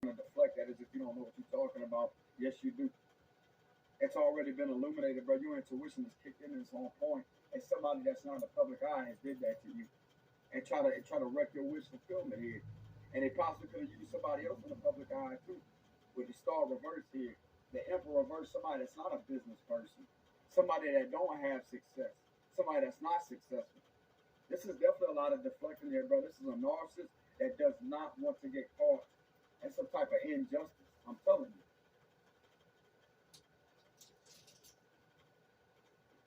to deflect that as if you don't know what you're talking about. Yes, you do. It's already been illuminated, bro. Your intuition is kicked in and it's on point. And somebody that's not in the public eye has did that to you and try to wreck your wish fulfillment here. And they possibly could have used somebody else in the public eye too. With the star reverse here, the emperor reverse, somebody that's not a business person, somebody that don't have success, somebody that's not successful. This is definitely a lot of deflecting here, bro. This is a narcissist that does not want to get caught in some type of injustice. I'm telling you.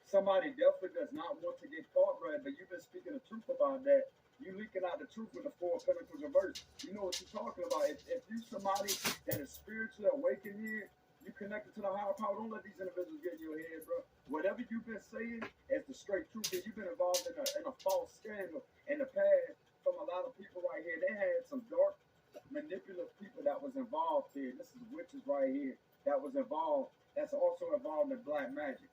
Somebody definitely does not want to get caught, Brad, but you've been speaking the truth about that. You leaking out the truth with the four of pentacles reverse. You know what you're talking about. If you somebody that is spiritually awakened here, you connected to the higher power, don't let these individuals get in your head, bro. Whatever you've been saying is the straight truth. You've been involved in a false scandal in the past from a lot of people right here. They had some dark, manipulative people that was involved here. This is witches right here that was involved. That's also involved in black magic.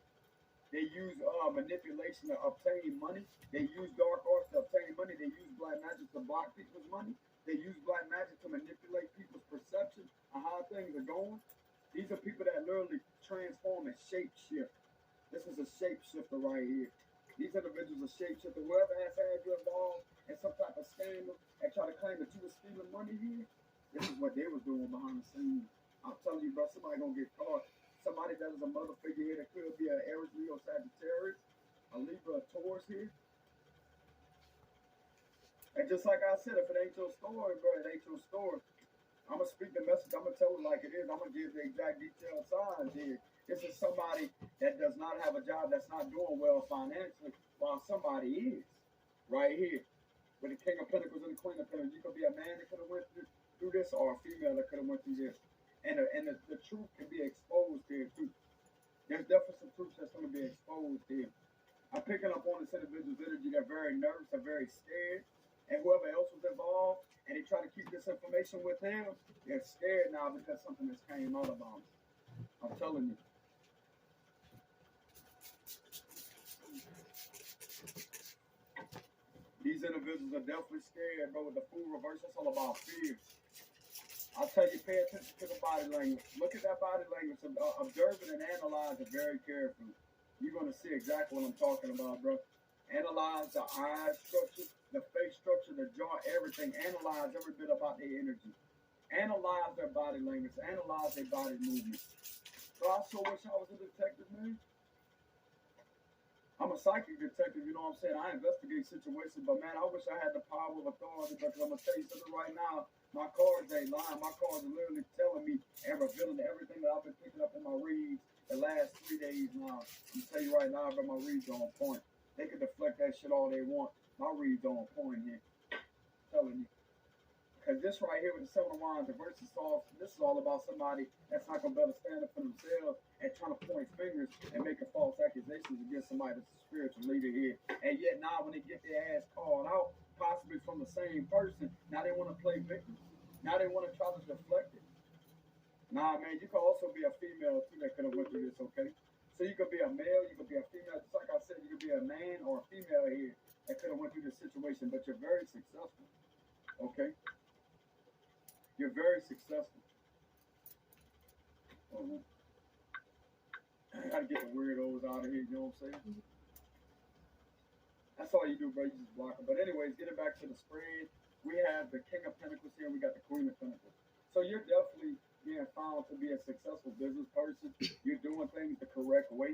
They use manipulation to obtain money. They use dark arts to obtain money. They use black magic to block people's money. They use black magic to manipulate people's perception of how things are going. These are people that literally transform and shapeshift. This is a shapeshifter right here. These individuals are shapeshifter. Whoever has had you involved in some type of scandal and try to claim that you were stealing money here, this is what they was doing behind the scenes. I'm telling you, bro, somebody gonna get caught. Somebody that is a mother figure here that could be an Aries, Leo, Sagittarius, a Libra, a Taurus here. And just like I said, if it ain't your story, bro, it ain't your story. I'm going to speak the message. I'm going to tell it like it is. I'm going to give the exact detailed signs here. This is somebody that does not have a job, that's not doing well financially, while somebody is. Right here. With the King of Pentacles and the Queen of Pentacles. You could be a man that could have went through this or a female that could have went through this. And the truth can be exposed here too. There's definitely some truth that's going to be exposed here. I'm picking up on this individual's energy. They're very nervous, they're very scared. And whoever else was involved, and they try to keep this information with them, they're scared now because something has came out about them. I'm telling you. These individuals are definitely scared, bro. With the Fool reverse, it's all about fear. I'll tell you, pay attention to the body language. Look at that body language. Observe it and analyze it very carefully. You're going to see exactly what I'm talking about, bro. Analyze the eye structure, the face structure, the jaw, everything. Analyze every bit about their energy. Analyze their body language. Analyze their body movement. So I so wish I was a detective, man. I'm a psychic detective, you know what I'm saying? I investigate situations, but man, I wish I had the power of authority because I'm going to tell you something right now. My cards ain't lying. My cards are literally telling me and revealing everything that I've been picking up in my reads the last 3 days now. I'm going to tell you right now, but my reads are on point. They can deflect that shit all they want. My reads are on point here. I'm telling you. Because this right here with the Seven of Wands, the versus solve, this is all about somebody that's not going to be able to stand up for themselves and trying to point fingers and making false accusations against somebody that's a spiritual leader here. And yet now when they get their ass called out, possibly from the same person, now they want to play victim. Now they want to try to deflect it. Nah, man, you could also be a female too that could have went through this, okay? So you could be a male, you could be a female. Just like I said, you could be a man or a female here that could have went through this situation, but you're very successful, okay? You're very successful. I gotta get the weirdos out of here, you know what I'm saying? That's all you do, bro. You just block them. But anyways, getting back to the spread, we have the King of Pentacles here, and we got the Queen of Pentacles. So you're definitely being found to be a successful business person. You're doing things the correct way.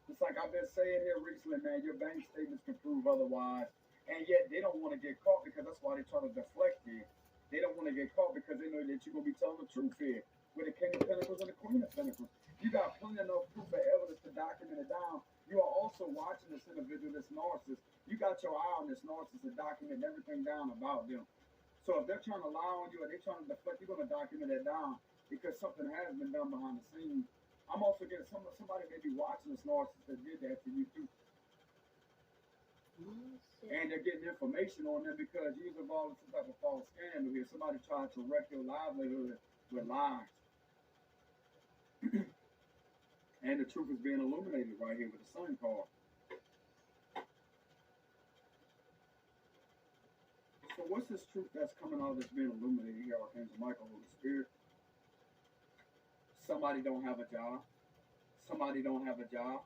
It's like I've been saying here recently, man, your bank statements can prove otherwise. And yet they don't want to get caught because that's why they try to deflect here. They don't want to get caught because they know that you're going to be telling the truth here. With the King of Pentacles and the Queen of Pentacles. You got plenty enough proof and evidence to document it down. You are also watching this individual, this narcissist. You got your eye on this narcissist to document everything down about them. So if they're trying to lie on you or they're trying to deflect, you're going to document it down because something has been done behind the scenes. I'm also getting somebody may be watching this narcissist that did that to you too. And they're getting information on them because you was involved in some type of false scandal here. Somebody tried to wreck your livelihood with lies. And the truth is being illuminated right here with the Sun card. So what's this truth that's coming out that's being illuminated here, Archangel Michael, Holy Spirit? Somebody don't have a job. Somebody don't have a job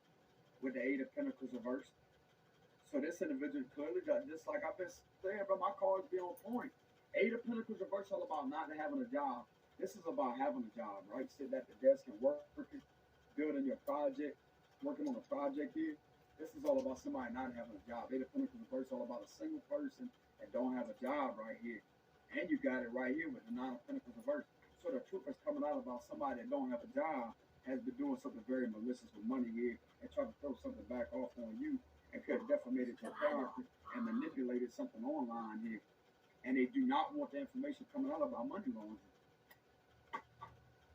with the Eight of Pentacles reversed. So this individual clearly got, just like I've been saying, but my cards be on point. Eight of Pentacles reversed all about not having a job. This is about having a job, right? Sitting at the desk and working, building your project, working on a project here. This is all about somebody not having a job. Eight of Pentacles reversed all about a single person and don't have a job right here. And you got it right here with the Nine of Pentacles reversed. So the truth is coming out about somebody that don't have a job has been doing something very malicious with money here and trying to throw something back off on you and could have defamated your character and manipulated something online here. And they do not want the information coming out about money laundering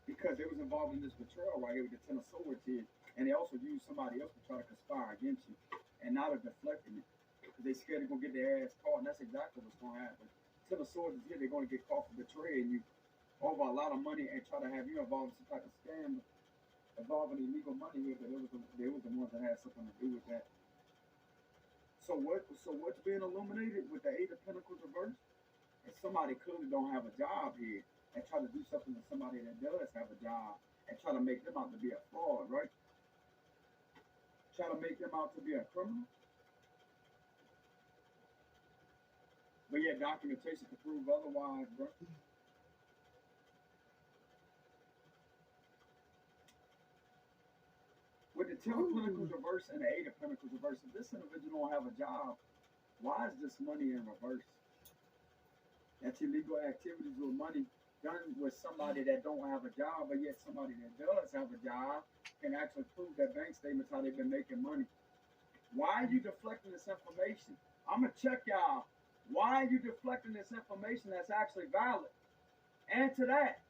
because they was involved in this betrayal right here with the Ten of Swords here. And they also used somebody else to try to conspire against you. And now they're deflecting it because they're scared they're going to get their ass caught. And that's exactly what's going to happen. Ten of Swords is here. They're going to get caught for betraying you over a lot of money and try to have you involved in some type of scam involving illegal money here, but they was the ones that had something to do with that. So what's being illuminated with the Eight of Pentacles reversed? Is somebody clearly don't have a job here and try to do something to somebody that does have a job and try to make them out to be a fraud, right? Try to make them out to be a criminal. But yet documentation to prove otherwise, bro. With the Ten of Pentacles reverse and the Eight of Pentacles reverse, if this individual don't have a job, why is this money in reverse? That's illegal activities with money done with somebody that don't have a job, but yet somebody that does have a job can actually prove their bank statements how they've been making money. Why are you deflecting this information? I'm going to check y'all. Why are you deflecting this information that's actually valid? Answer that.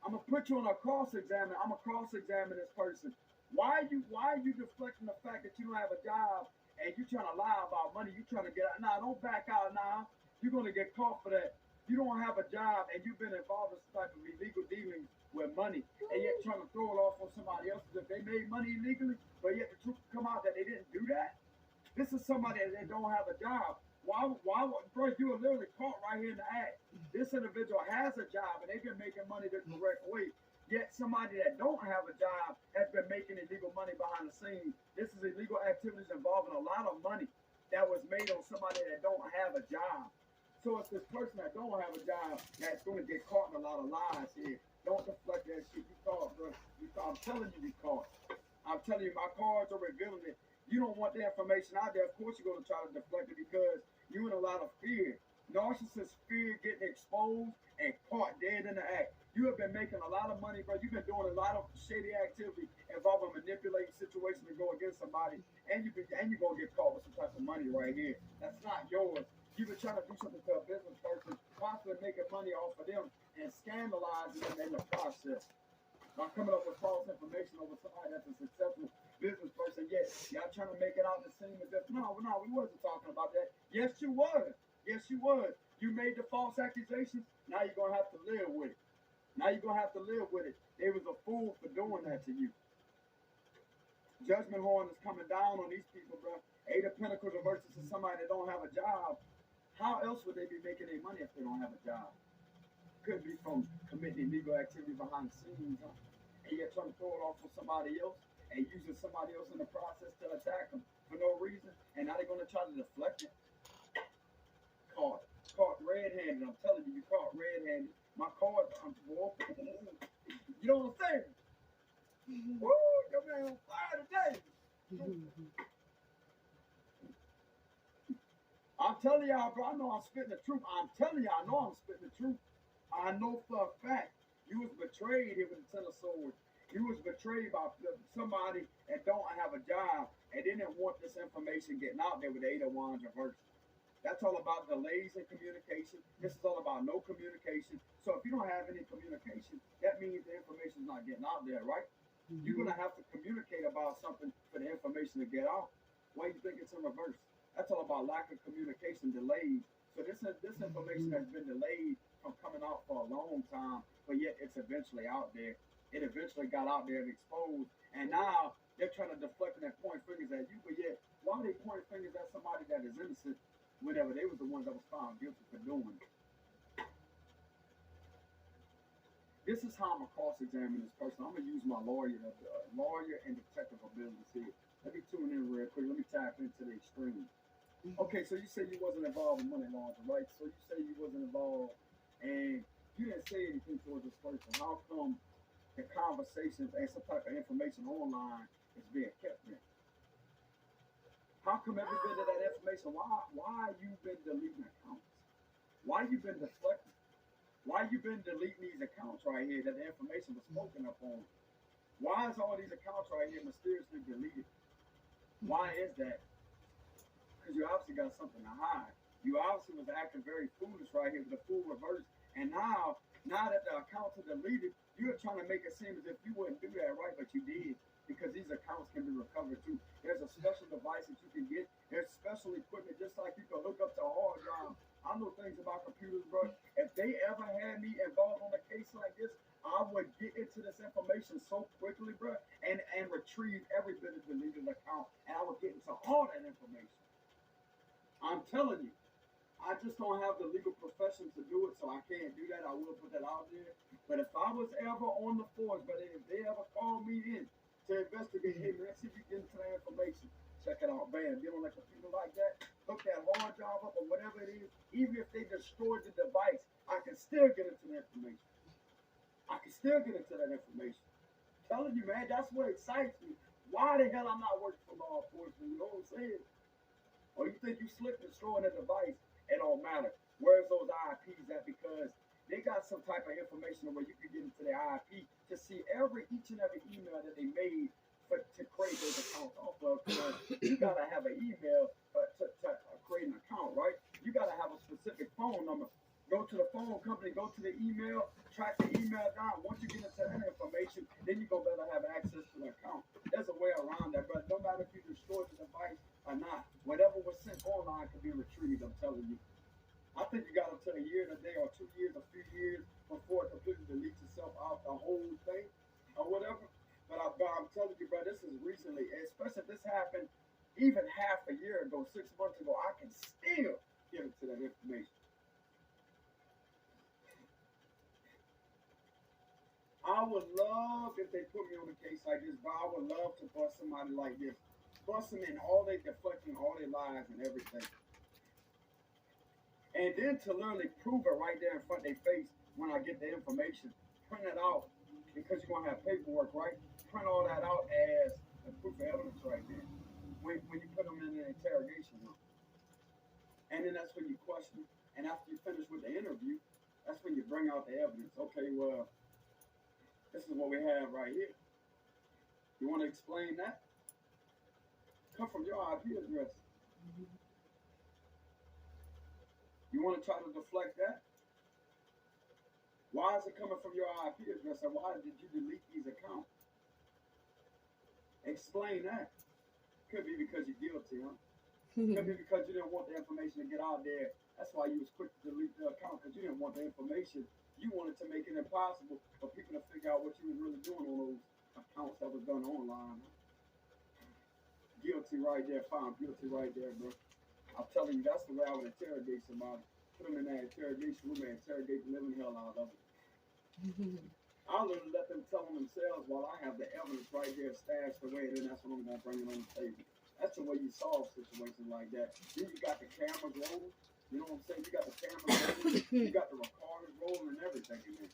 I'm going to put you on a cross-examine. I'm going to cross-examine this person. Why are you deflecting the fact that you don't have a job and you're trying to lie about money? You're trying to get out. Nah, don't back out now. You're going to get caught for that. You don't have a job and you've been involved in some type of illegal dealings with money and yet trying to throw it off on somebody else as if they made money illegally, but yet the truth come out that they didn't do that. This is somebody that don't have a job. Why, bro, you were literally caught right here in the act. This individual has a job and they've been making money the correct way. Yet somebody that don't have a job has been making illegal money behind the scenes. This is illegal activities involving a lot of money that was made on somebody that don't have a job. So it's this person that don't have a job that's going to get caught in a lot of lies here. Don't deflect that shit. You caught, bro. I'm telling you, caught. I'm telling you, my cards are revealing it. You don't want the information out there. Of course, you're going to try to deflect it because you're in a lot of fear. Narcissist fear getting exposed and caught dead in the act. You have been making a lot of money, bro. You've been doing a lot of shady activity involving manipulating situations to go against somebody, and you're going to get caught with some type of money right here. That's not yours. You've been trying to do something to a business person, possibly making money off of them and scandalizing them in the process. I'm coming up with false information over somebody that's a successful business person, yet y'all trying to make it out the same as if, no, we wasn't talking about that. Yes, you was. Yes, you was. You made the false accusations. Now you're going to have to live with it. Now you're going to have to live with it. They was a fool for doing that to you. Judgment horn is coming down on these people, bro. Eight of Pentacles versus somebody that don't have a job. How else would they be making their money if they don't have a job? Could be from committing illegal activity behind the scenes, huh? And yet trying to throw it off on somebody else and using somebody else in the process to attack them for no reason. And now they're going to try to deflect it. Caught red-handed. I'm telling you, you caught red-handed. My cards, you know what I'm saying? Woo, your man on fire today. I'm telling y'all, bro, I know I'm spitting the truth. I'm telling y'all, I know I'm spitting the truth. I know for a fact you was betrayed here with the Ten of Swords. You was betrayed by somebody that don't have a job and didn't want this information getting out there with the Eight of Wands reversed. That's all about delays in communication. This is all about no communication. So if you don't have any communication, that means the information is not getting out there, right? Mm-hmm. You're going to have to communicate about something for the information to get out. Why do you think it's in reverse? That's all about lack of communication, delays. So this information has been delayed from coming out for a long time, but yet it's eventually out there. It eventually got out there and exposed. And now they're trying to deflect and point fingers at you, but yet why are they pointing fingers at somebody that is innocent? whatever. They was the ones that was found guilty for doing it. This is how I'm gonna cross-examine this person. I'm gonna use my lawyer and detective abilities here. Let me tune in real quick. Let me tap into the extreme. Okay, so you say you wasn't involved in money laundering, right? So you say you wasn't involved, and you didn't say anything towards this person. How come the conversations and some type of information online is being kept in? How come every bit of that information? Why you been deleting accounts? Why you been deflecting? Why you been deleting these accounts right here that the information was spoken up on? Why is all these accounts right here mysteriously deleted? Why is that? Because you obviously got something to hide. You obviously was acting very foolish right here with the full reverse. And now that the accounts are deleted, you're trying to make it seem as if you wouldn't do that, right? But you did, because these accounts can be recovered too. There's a special device that you can get. There's special equipment, just like you can hook up to a hard drive. I know things about computers, bro. If they ever had me involved on a case like this, I would get into this information so quickly, bro, and retrieve every bit of deleted account, and I would get into all that information. I'm telling you, I just don't have the legal profession to do it, so I can't do that. I will put that out there. But if I was ever on the force, but if they ever called me in to investigate, hey man, see if you get into that information, check it out, bam, get on a computer like that, hook that hard drive up or whatever it is, even if they destroyed the device, I can still get into the information. I can still get into that information. I'm telling you, man, that's what excites me. Why the hell I'm not working for law enforcement? You know what I'm saying? Or you think you slick destroying a device, it don't matter. Where's those IPs at? Because they got some type of information where you can get into the IP to see each and every email that they made to create those accounts off of. You gotta have an email to create an account, right? You gotta have a specific phone number. Go to the phone company, go to the email, track the email down. Once you get into that information, then you go better have access to the account. There's a way around that, but no matter if you destroy the device or not, whatever was sent online can be retrieved, I'm telling you. I think you got up to a year and a day or 2 years, a few years before it completely deletes itself out the whole thing or whatever. But I'm telling you, bro, this is recently, especially if this happened even half a year ago, 6 months ago, I can still get into that information. I would love if they put me on a case like this, but I would love to bust somebody like this. Bust them in all their deflecting, all their lies and everything. And then to literally prove it right there in front of their face when I get the information. Print it out, because you're going to have paperwork, right? Print all that out as a proof of evidence right there. When you put them in an interrogation room. And then that's when you question. And after you finish with the interview, that's when you bring out the evidence. Okay, well, this is what we have right here. You want to explain that? Come from your IP address. You want to try to deflect that? Why is it coming from your IP address, and why did you delete these accounts? Explain that. Could be because you're guilty, huh? Could be because you didn't want the information to get out there. That's why you was quick to delete the account, because you didn't want the information. You wanted to make it impossible for people to figure out what you was really doing on those accounts that was done online. Guilty right there, found guilty right there, bro. I'm telling you, that's the way I would interrogate somebody. Put them in that interrogation room and interrogate the living hell out of them. I'll literally let them tell them themselves while I have the evidence right there stashed away, and then that's when I'm going to bring it on the table. That's the way you solve situations like that. Then you got the cameras rolling. You know what I'm saying? You got the cameras rolling. You got the recorders rolling and everything in there.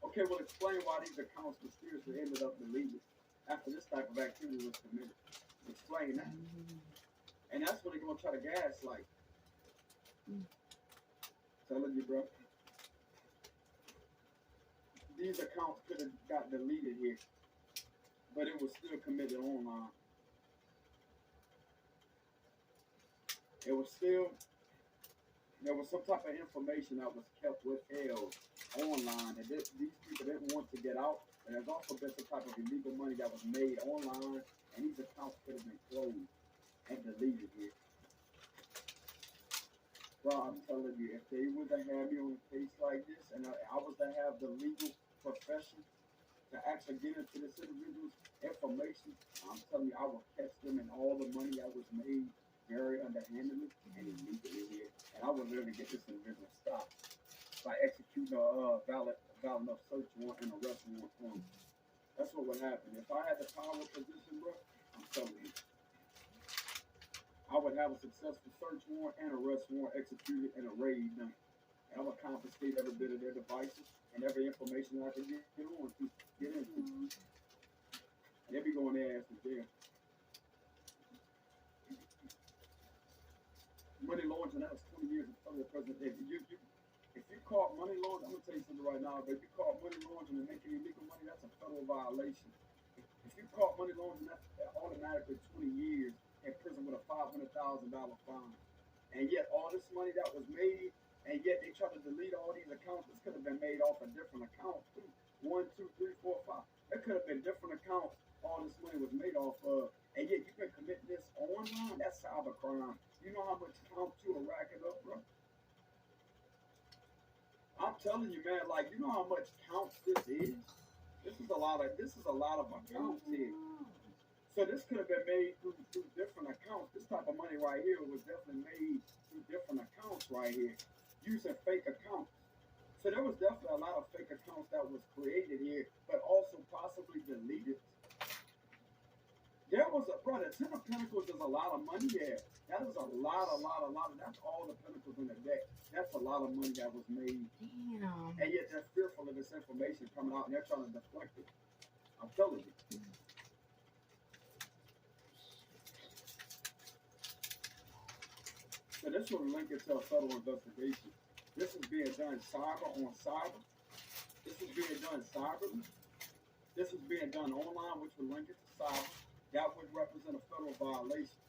Okay, well, explain why these accounts mysteriously ended up deleted after this type of activity was committed. Explain that. And that's when they're going to try to gaslight. Telling you, bro. These accounts could have got deleted here, but it was still committed online. It was still, there was some type of information that was kept withheld online, and these people didn't want to get out. And there's also been some type of illegal money that was made online, and these accounts could have been closed and deleted here. Bro, I'm telling you, if they would have had me on a case like this, and I was to have the legal profession to actually get into this individual's information, I'm telling you, I will catch them and all the money that was made very underhandedly and illegally here. And I would literally get this individual stopped by executing a valid enough search warrant and arrest warrant for him. That's what would happen. If I had the power position, bro, I'm telling you, I would have a successful search warrant and arrest warrant executed and a raid done. And I would confiscate every bit of their devices and every information I could get on to get into. And they'd be going their ass to jail. Money laundering, that was 20 years of federal president. If you caught money laundering, I'm going to tell you something right now, but if you caught money laundering and making illegal money, that's a federal violation. If you caught money laundering, that's automatically 20 years in prison with a $500,000 fine. And yet all this money that was made, and yet they try to delete all these accounts. This could have been made off of different accounts too. 1, 2, 3, 4, 5. There could have been different accounts all this money was made off of. And yet you've been committing this online. That's cyber crime. You know how much accounts you are racking up, bro? I'm telling you, man, like, you know how much counts this is? This is a lot of accounts here. So this could have been made through different accounts. This type of money right here was definitely made through different accounts right here, using fake accounts. So there was definitely a lot of fake accounts that was created here, but also possibly deleted. There was a, brother, 10 of Pentacles is a lot of money there. That is a lot. That's all the Pentacles in the deck. That's a lot of money that was made. Damn. And yet they're fearful of this information coming out and they're trying to deflect it. I'm telling you. So this will link it to a federal investigation. This is being done cyber on cyber. This is being done cyberly. This is being done online, which will link it to cyber. That would represent a federal violation.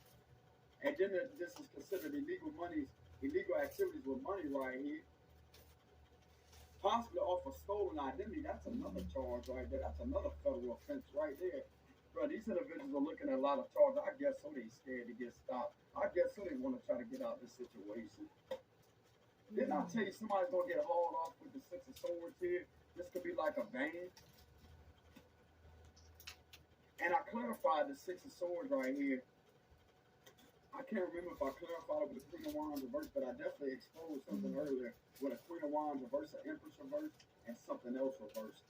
And then this is considered illegal activities with money right here. Possibly off of stolen identity. That's another charge right there. That's another federal offense right there. Bro, these individuals are looking at a lot of charges. I guess so they scared to get stopped. I guess so they want to try to get out of this situation. Didn't I tell you somebody's going to get hauled off with the 6 of Swords here? This could be like a van. And I clarified the 6 of Swords right here. I can't remember if I clarified it with the Queen of Wands reverse, but I definitely exposed something earlier with a Queen of Wands reverse, an Empress reverse, and something else reversed.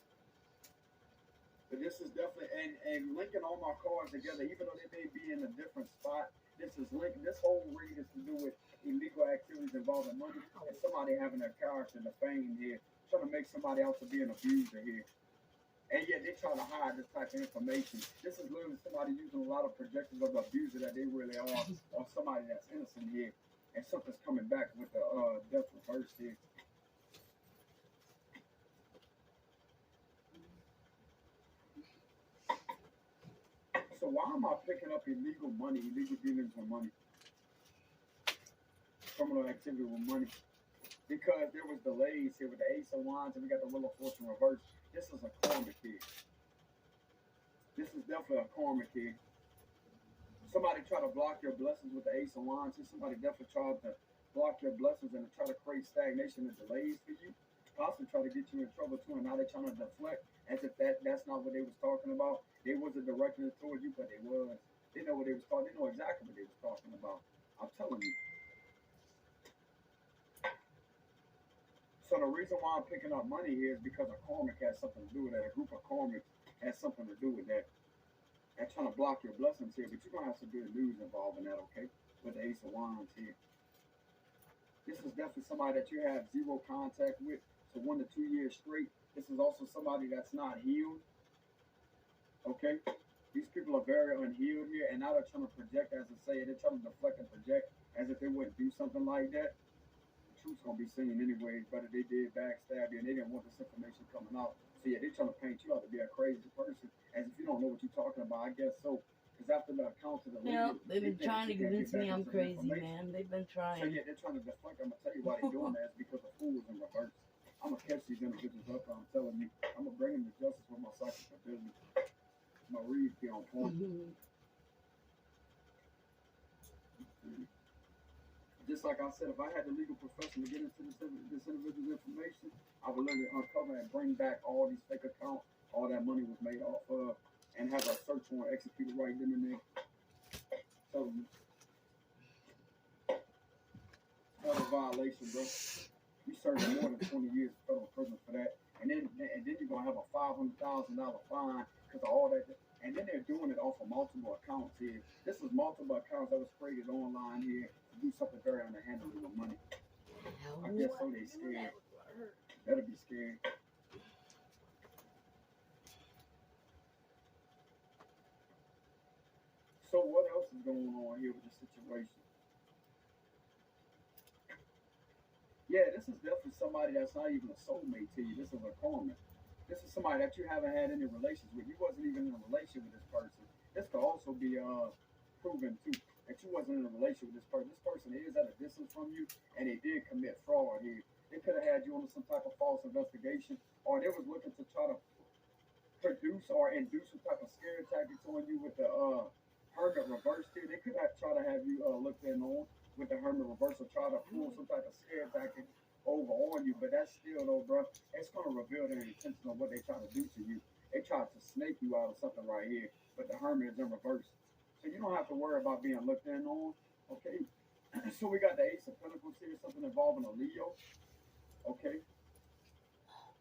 But this is definitely, and linking all my cards together, even though they may be in a different spot, this is linking, this whole read is to do with illegal activities involving money and somebody having their character defamed here, trying to make somebody else to be an abuser here. And yet they try to hide this type of information. This is literally somebody using a lot of projections of the abuser that they really are, or somebody that's innocent here. And something's coming back with the death reverse here. So why am I picking up illegal money, illegal dealings with money? Criminal activity with money. Because there was delays here with the Ace of Wands and we got the Wheel of Fortune reverse. This is a karmic here. This is definitely a karmic here. Somebody try to block your blessings with the Ace of Wands. Somebody definitely tried to block your blessings and to try to create stagnation and delays for you. Possibly try to get you in trouble too, and now they're trying to deflect as if that's not what they was talking about. They wasn't directing it towards you, but they was. They know what they was talking. They know exactly what they was talking about. I'm telling you. So the reason why I'm picking up money here is because a karmic has something to do with that. A group of karmics has something to do with that. And trying to block your blessings here, but you're going to have some good news involved in that, okay? With the Ace of Wands here. This is definitely somebody that you have zero contact with for 1 to 2 years straight. This is also somebody that's not healed, okay? These people are very unhealed here, and now they're trying to project, as I say, they're trying to deflect and project as if they wouldn't do something like that. Truth's gonna be seen anyways, but they did backstab you and they didn't want this information coming out. So yeah, they're trying to paint you out to be a crazy person, as if you don't know what you're talking about. I guess so, because after the account of the Well, they've been trying to convince me I'm crazy, man. They've been trying. So yeah, they're trying to deflect. I'm gonna tell you why they're doing that is because the fool is in reverse. I'm gonna catch these individuals up. I'm telling you, I'm gonna bring them to justice with my psychic ability. My reads be on point. Just like I said, if I had the legal profession to get into this individual's information, I would literally uncover and bring back all these fake accounts, all that money was made off of, and have a search warrant executed right then and there. So federal violation, bro. You serving more than 20 years of federal prison for that. And then you're gonna have a $500,000 fine because of all that. And then they're doing it off of multiple accounts here. This is multiple accounts that was created online here to do something very underhanded with money. I guess so they scared. That'll be scary. So what else is going on here with the situation? Yeah, this is definitely somebody that's not even a soulmate to you. This is a karma. This is somebody that you haven't had any relations with. You wasn't even in a relationship with this person. This could also be proven too that you wasn't in a relationship with this person. This person is at a distance from you, and they did commit fraud here. They could have had you under some type of false investigation, or they was looking to try to produce or induce some type of scare tactics on you with the hermit reverse here. They could have tried to have you looked in on with the hermit reverse or try to pull some type of scare tactic over on you. But that's still though, bro, it's gonna reveal their intentions on what they try to do to you. They tried to snake you out of something right here, but the hermit is in reverse. So you don't have to worry about being looked in on. Okay. So we got the Ace of Pentacles here, something involving a Leo. Okay.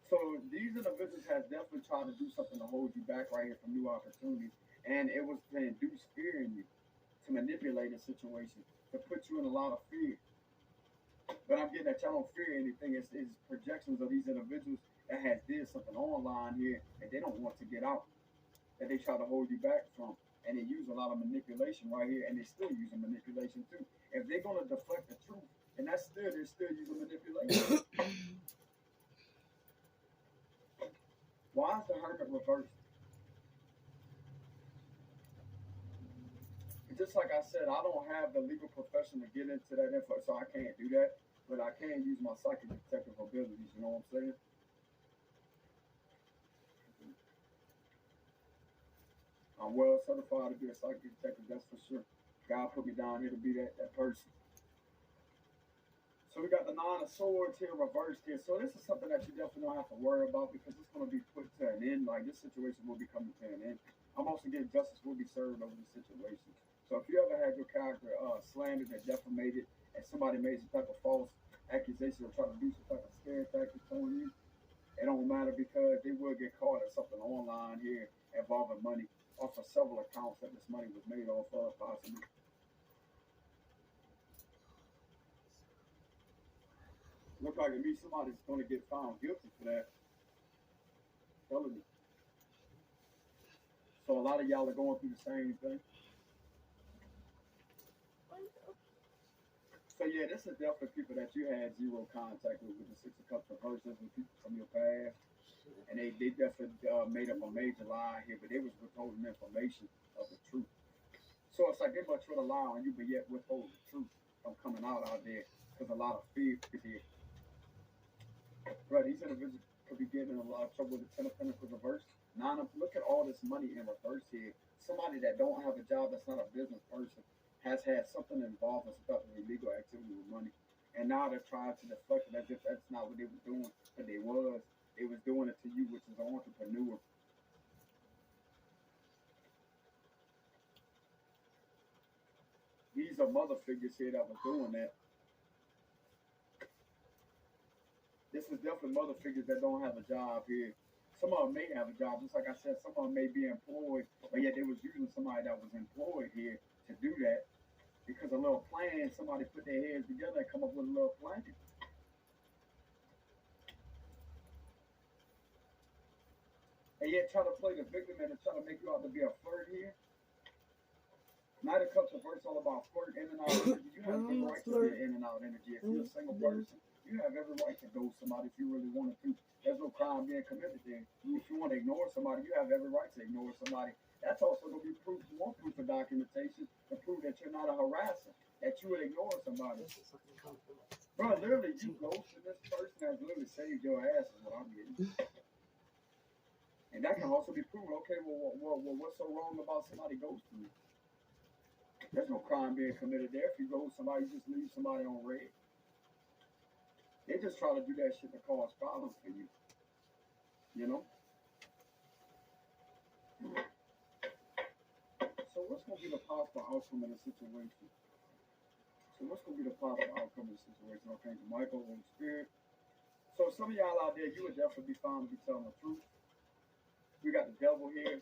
So these individuals have definitely tried to do something to hold you back right here from new opportunities. And it was to induce fear in you, to manipulate a situation, to put you in a lot of fear. But I'm getting that y'all don't fear anything. It's projections of these individuals that has did something online here that they don't want to get out, that they try to hold you back from. And they use a lot of manipulation right here, and they're still using manipulation too. If they're going to deflect the truth, and they're still using manipulation. Why is the hermit reversed? Just like I said, I don't have the legal profession to get into that info, so I can't do that. But I can use my psychic detective abilities, you know what I'm saying? I'm well certified to be a psychic detective, that's for sure. God put me down here to be that person. So we got the Nine of Swords here reversed here. So this is something that you definitely don't have to worry about because it's going to be put to an end. Like this situation will be coming to an end. I'm also getting justice will be served over the situation. So if you ever had your character slandered and defamated and somebody made some type of false accusation or try to do some type of scare tactics on you, it don't matter because they will get caught at something online here involving money off of several accounts that this money was made off of possibly. Look like to me somebody's going to get found guilty for that. Telling you. So a lot of y'all are going through the same thing. So yeah, this is definitely people that you had zero contact with the Six of Cups reverses and people from your past. And they definitely made up a major lie here, but they was withholding information of the truth. So it's like they much would lie on you, but yet withhold the truth from coming out there because a lot of fear is here. Bro, these individuals could be getting in a lot of trouble with the Ten of Pentacles reverse. Look at all this money in reverse here. Somebody that don't have a job, that's not a business person, has had something involved in stuff with illegal activity with money. And now they're trying to deflect it as if that's not what they were doing, but they was. They was doing it to you, which is an entrepreneur. These are mother figures here that was doing that. This is definitely mother figures that don't have a job here. Some of them may have a job, just like I said, some of them may be employed, but yet they was using somebody that was employed here to do that. Because a little plan, somebody put their heads together and come up with a little plan. And yet try to play the victim and try to make you out to be a flirt here. Knight of Cups reverse all about flirt, in and out energy. You have every right to be in and out energy. If you're a single person, you have every right to ghost somebody if you really wanted to. There's no crime being committed there. If you want to ignore somebody, you have every right to ignore somebody. That's also going to be proof, more proof of documentation to prove that you're not a harasser, that you would ignore somebody. Bro, literally, you ghosting this person has literally saved your ass is what I'm getting. And that can also be proven. Okay, well, what's so wrong about somebody ghosting you? There's no crime being committed there. If you ghost somebody, you just leave somebody on red. They just try to do that shit to cause problems for you. You know? So what's going to be the possible outcome of the situation? So So what's going to be the positive outcome of the situation? Archangel Michael, Holy Spirit. So some of y'all out there, you would definitely be found to be telling the truth. We got the devil here.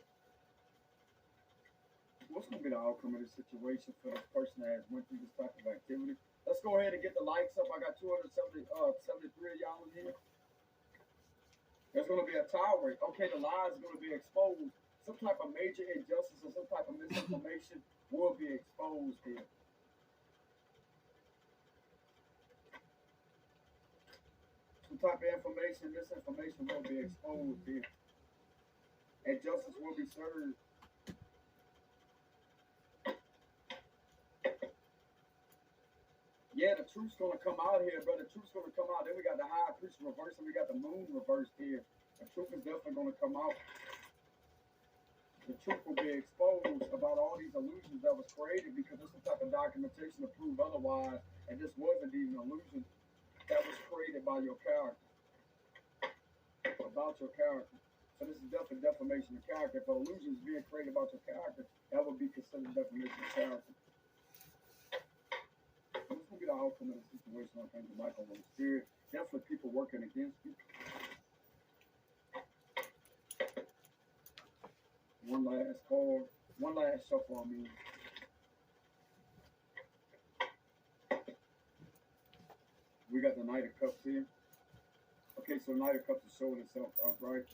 What's going to be the outcome of this situation for this person that has went through this type of activity? Let's go ahead and get the likes up. I got 73 of y'all in here. There's going to be a tower. Okay, the lie is going to be exposed. Some type of major injustice or some type of misinformation will be exposed here. Some type of information, misinformation will be exposed here. And justice will be served. Yeah, the truth's going to come out here, brother. The truth's going to come out. Then we got the high priest reversed and we got the moon reversed here. The truth is definitely going to come out. The truth will be exposed about all these illusions that was created because there's some type of documentation to prove otherwise. And this was indeed an illusion that was created by your character. About your character. So this is definitely defamation of character. If illusions being created about your character, that would be considered defamation of character. So this will be the outcome of the situation. I think the Michael Holy Spirit. Definitely people working against you. One last call. One last shuffle on me. We got the Knight of Cups here. Okay, so Knight of Cups is showing itself upright.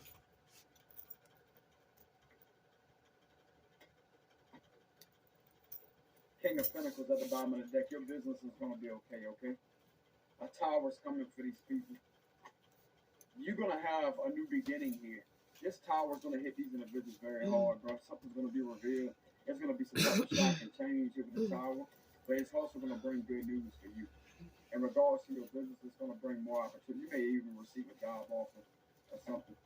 King of Pentacles at the bottom of the deck. Your business is going to be okay, okay? A tower's coming for these people. You're going to have a new beginning here. This tower's going to hit these individuals very hard, bro. Something's going to be revealed. There's going to be some type of shock and change here with the tower. But it's also going to bring good news for you. In regards to your business, it's going to bring more opportunity. You may even receive a job offer or something.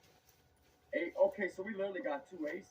Okay, so we literally got two aces